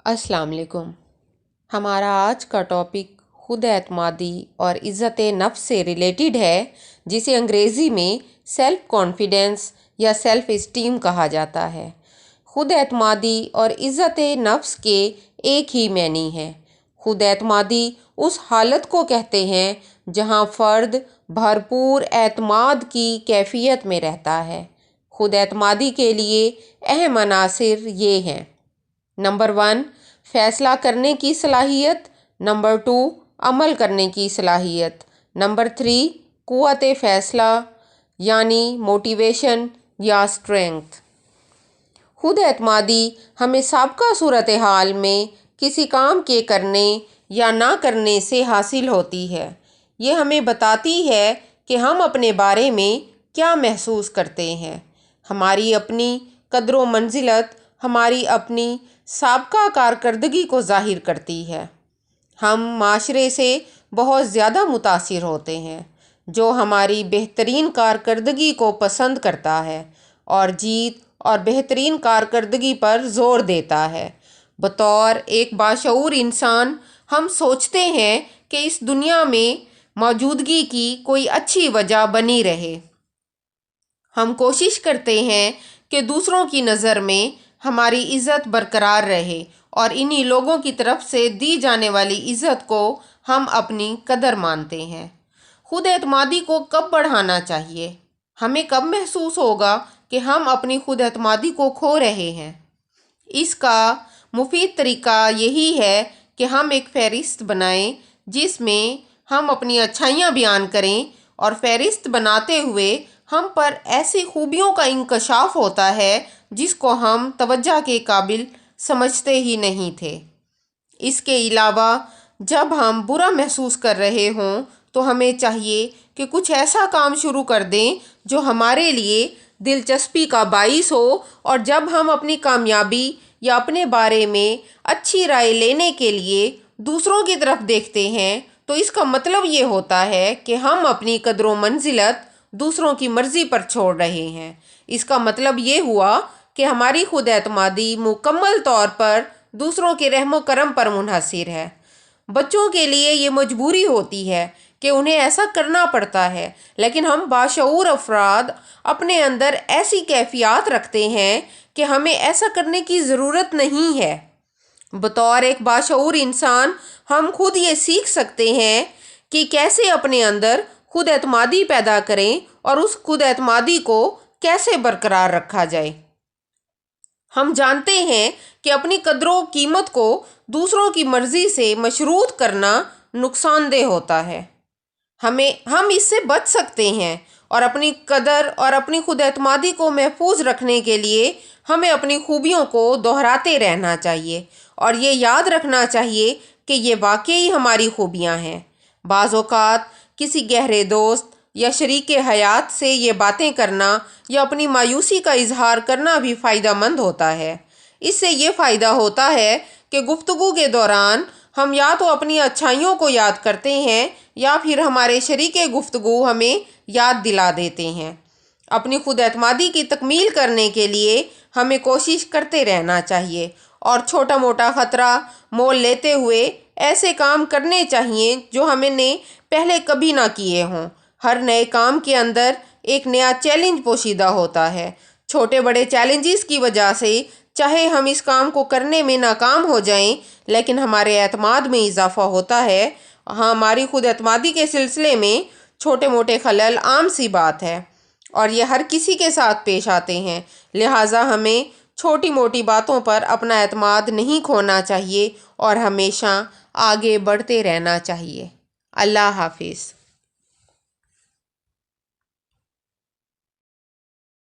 السلام علیکم۔ ہمارا آج کا ٹاپک خود اعتمادی اور عزت نفس سے ریلیٹڈ ہے، جسے انگریزی میں سیلف کانفیڈنس یا سیلف اسٹیم کہا جاتا ہے۔ خود اعتمادی اور عزت نفس کے ایک ہی معنی ہے۔ خود اعتمادی اس حالت کو کہتے ہیں جہاں فرد بھرپور اعتماد کی کیفیت میں رہتا ہے۔ خود اعتمادی کے لیے اہم عناصر یہ ہیں: نمبر 1، فیصلہ کرنے کی صلاحیت۔ نمبر 2، عمل کرنے کی صلاحیت۔ نمبر 3، قوت فیصلہ یعنی موٹیویشن یا اسٹرینگتھ۔ خود اعتمادی ہمیں سابقہ صورتحال میں کسی کام کے کرنے یا نہ کرنے سے حاصل ہوتی ہے۔ یہ ہمیں بتاتی ہے کہ ہم اپنے بارے میں کیا محسوس کرتے ہیں۔ ہماری اپنی قدر و منزلت ہماری اپنی سابقہ کارکردگی کو ظاہر کرتی ہے۔ ہم معاشرے سے بہت زیادہ متاثر ہوتے ہیں، جو ہماری بہترین کارکردگی کو پسند کرتا ہے اور جیت اور بہترین کارکردگی پر زور دیتا ہے۔ بطور ایک باشعور انسان، ہم سوچتے ہیں کہ اس دنیا میں موجودگی کی کوئی اچھی وجہ بنی رہے۔ ہم کوشش کرتے ہیں کہ دوسروں کی نظر میں ہماری عزت برقرار رہے اور انہی لوگوں کی طرف سے دی جانے والی عزت کو ہم اپنی قدر مانتے ہیں۔ خود اعتمادی کو کب بڑھانا چاہیے؟ ہمیں کب محسوس ہوگا کہ ہم اپنی خود اعتمادی کو کھو رہے ہیں؟ اس کا مفید طریقہ یہی ہے کہ ہم ایک فہرست بنائیں جس میں ہم اپنی اچھائیاں بیان کریں، اور فہرست بناتے ہوئے ہم پر ایسی خوبیوں کا انکشاف ہوتا ہے جس کو ہم توجہ کے قابل سمجھتے ہی نہیں تھے۔ اس کے علاوہ جب ہم برا محسوس کر رہے ہوں تو ہمیں چاہیے کہ کچھ ایسا کام شروع کر دیں جو ہمارے لیے دلچسپی کا باعث ہو، اور جب ہم اپنی کامیابی یا اپنے بارے میں اچھی رائے لینے کے لیے دوسروں کی طرف دیکھتے ہیں تو اس کا مطلب یہ ہوتا ہے کہ ہم اپنی قدر و منزلت دوسروں کی مرضی پر چھوڑ رہے ہیں۔ اس کا مطلب یہ ہوا کہ ہماری خود اعتمادی مکمل طور پر دوسروں کے رحم و کرم پر منحصر ہے۔ بچوں کے لیے یہ مجبوری ہوتی ہے کہ انہیں ایسا کرنا پڑتا ہے، لیکن ہم باشعور افراد اپنے اندر ایسی کیفیات رکھتے ہیں کہ ہمیں ایسا کرنے کی ضرورت نہیں ہے۔ بطور ایک باشعور انسان، ہم خود یہ سیکھ سکتے ہیں کہ کیسے اپنے اندر خود اعتمادی پیدا کریں اور اس خود اعتمادی کو کیسے برقرار رکھا جائے۔ ہم جانتے ہیں کہ اپنی قدر و قیمت کو دوسروں کی مرضی سے مشروط کرنا نقصان دہ ہوتا ہے۔ ہم اس سے بچ سکتے ہیں، اور اپنی قدر اور اپنی خود اعتمادی کو محفوظ رکھنے کے لیے ہمیں اپنی خوبیوں کو دہراتے رہنا چاہیے، اور یہ یاد رکھنا چاہیے کہ یہ واقعی ہماری خوبیاں ہیں۔ بعض اوقات کسی گہرے دوست یا شریک حیات سے یہ باتیں کرنا یا اپنی مایوسی کا اظہار کرنا بھی فائدہ مند ہوتا ہے۔ اس سے یہ فائدہ ہوتا ہے کہ گفتگو کے دوران ہم یا تو اپنی اچھائیوں کو یاد کرتے ہیں یا پھر ہمارے شریک گفتگو ہمیں یاد دلا دیتے ہیں۔ اپنی خود اعتمادی کی تکمیل کرنے کے لیے ہمیں کوشش کرتے رہنا چاہیے، اور چھوٹا موٹا خطرہ مول لیتے ہوئے ایسے کام کرنے چاہیے جو ہم نے پہلے کبھی نہ کیے ہوں۔ ہر نئے کام کے اندر ایک نیا چیلنج پوشیدہ ہوتا ہے۔ چھوٹے بڑے چیلنجز کی وجہ سے چاہے ہم اس کام کو کرنے میں ناکام ہو جائیں، لیکن ہمارے اعتماد میں اضافہ ہوتا ہے۔ ہماری خود اعتمادی کے سلسلے میں چھوٹے موٹے خلل عام سی بات ہے، اور یہ ہر کسی کے ساتھ پیش آتے ہیں۔ لہٰذا ہمیں چھوٹی موٹی باتوں پر اپنا اعتماد نہیں کھونا چاہیے اور ہمیشہ آگے بڑھتے رہنا چاہیے۔ اللہ حافظ۔